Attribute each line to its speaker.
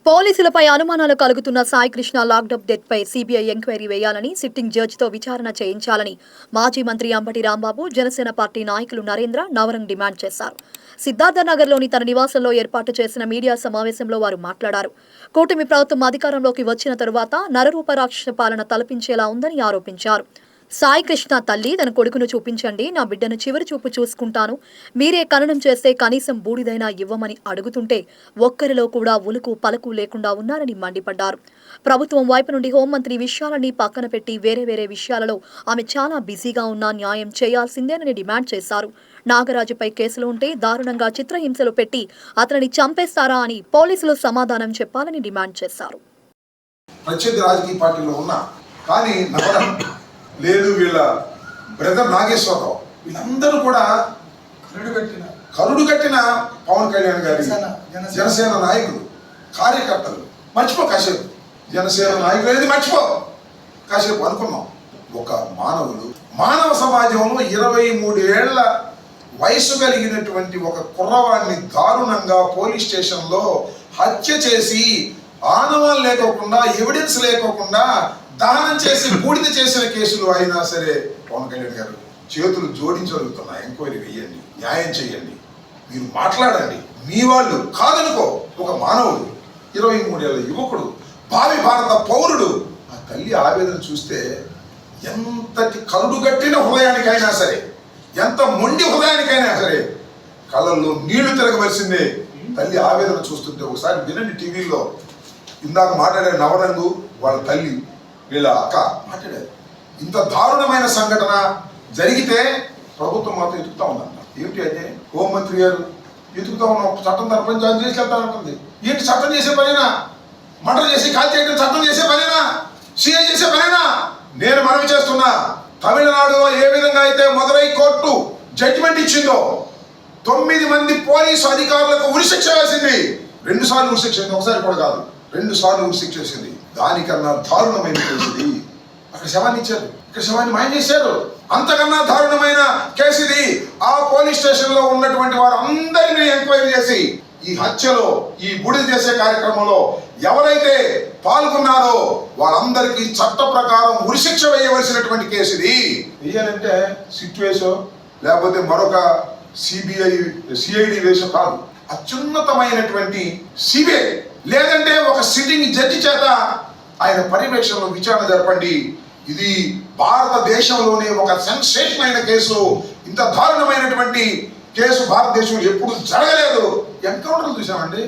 Speaker 1: పోలీసులపై అనుమానాలు కలుగుతున్న Sai Krishna lockdown death పై CBI enquiry వేయాలని సిట్టింగ్ జడ్జితో విచారణ చేయించాలని మాజీ మంత్రి అంబటి రాంబాబు జనసేన పార్టీ నాయకులు నరేంద్ర నవరంగ్ డిమాండ్ చేశారు. సిద్ధార్థనగర్లోని తన నివాసంలో ఏర్పాటు చేసిన మీడియా సమావేశంలో వారు మాట్లాడారు. కూటమి ప్రభుత్వం అధికారంలోకి వచ్చిన తరువాత నరరూప రాక్షస పాలన తలపించేలా ఉందని ఆరోపించారు. సాయి కృష్ణ తల్లి తన కొడుకును చూపించండి, నా బిడ్డను చివరి చూపు చూసుకుంటాను, మీరే ఖననం చేస్తే కనీసం బూడిదైనా ఇవ్వమని అడుగుతుంటే ఒక్కరిలో కూడా ఉలుకు పలుకు లేకుండా ఉన్నారని మండిపడ్డారు. ప్రభుత్వం వైపు నుండి హోంమంత్రి విషయాలన్నీ పక్కన పెట్టి వేరే విషయాలలో ఆమె చాలా బిజీగా ఉన్నా న్యాయం చేయాల్సిందేనని డిమాండ్ చేశారు. నాగరాజుపై కేసులు ఉంటే దారుణంగా చిత్రహింసలు పెట్టి అతనిని చంపేస్తారా అని పోలీసులు సమాధానం చెప్పాలని డిమాండ్ చేశారు.
Speaker 2: లేదు వీళ్ళ బ్రదర్ నాగేశ్వరరావు వీళ్ళందరూ కూడా కరుడు కట్టిన పవన్ కళ్యాణ్ గారి జనసేన నాయకులు కార్యకర్తలు. మర్చిపో కాసేపు జనసేన నాయకులు అనేది మర్చిపో కాసేపు అనుకున్నాం. ఒక మానవ సమాజంలో 23 ఏళ్ల వయసు కలిగినటువంటి ఒక కుర్రవాడిని దారుణంగా పోలీస్ స్టేషన్లో హత్య చేసి ఆనవాలు లేకోకుండా ఎవిడెన్స్ లేకోకుండా దహనం చేసి బూడిద చేసిన కేసులు అయినా సరే పవన్ కళ్యాణ్ గారు చేతులు జోడించగలుగుతున్నా. ఎంక్వైరీ వేయండి, న్యాయం చేయండి, మీరు మాట్లాడండి. మీ వాళ్ళు కాదనుకో, ఒక మానవుడు 23 ఏళ్ల యువకుడు భావి భారత పౌరుడు. ఆ తల్లి ఆవేదన చూస్తే ఎంతటి కరుడుగట్టిన హృదయానికైనా సరే, ఎంత మొండి హృదయానికైనా సరే కళ్ళల్లో నీళ్లు తిరగవలసిందే. తల్లి ఆవేదన చూస్తుంటే ఒకసారి వినండి. టీవీలో ఇందాక మాట్లాడే నవరంగు వాళ్ళ తల్లి వీళ్ళ అక్క మాట్లాడారు. ఇంత దారుణమైన సంఘటన జరిగితే ప్రభుత్వం మాత్రం ఎదుగుతా ఉందంట. ఏమిటి అంటే హోంమంత్రి గారు ఎదుగుతా ఉన్న చట్టం తరపున జాయిన్ చేసి వెళ్తానంటుంది. ఏంటి చట్టం చేసే పనేనా? మర్డర్ చేసి కాల్ చేయడం చట్టం చేసే పనేనా? సిఐ చేసే పనేనా? నేను మనవి చేస్తున్నా, తమిళనాడులో ఏ విధంగా అయితే మదురై కోర్టు జడ్జిమెంట్ ఇచ్చిందో 9 మంది పోలీసు అధికారులకు ఉరిశిక్ష వేసింది. 2 సార్లు ఉరిశిక్ష, ఒకసారి కూడా కాదు, 2 సార్లు ఉరిశిక్ష వేసింది. దానికన్నా దారుణమైన కేసు ఇది. అక్కడ శవాన్ని ఇచ్చారు, ఇక్కడ శవాన్ని మాయం చేశారు. అంతకన్నా దారుణమైన కేసు ఇది. ఆ పోలీస్ స్టేషన్ లో ఉన్నటువంటి వారు అందరినీ ఎంక్వైరీ చేసి ఈ హత్యలో, ఈ బూడిద చేసే కార్యక్రమంలో ఎవరైతే పాల్గొన్నారో వాళ్ళందరికీ చట్ట ప్రకారం ఉరిశిక్ష వేయవలసినటువంటి కేసు ఇది. వేయాలంటే సిట్ వేసో లేకపోతే మరొక సిఐడి వేసో కాదు, అత్యున్నతమైనటువంటి సిబిఐ లేదంటే ఒక సిట్టింగ్ జడ్జి చేత ఆయన పర్యవేక్షణలో విచారణ జరపండి. ఇది భారతదేశంలోనే ఒక సెన్సేషన్ అయిన కేసు. ఇంత దారుణమైనటువంటి కేసు భారతదేశంలో ఎప్పుడు జరగలేదు. ఎన్కౌంటర్లు చూసామండి.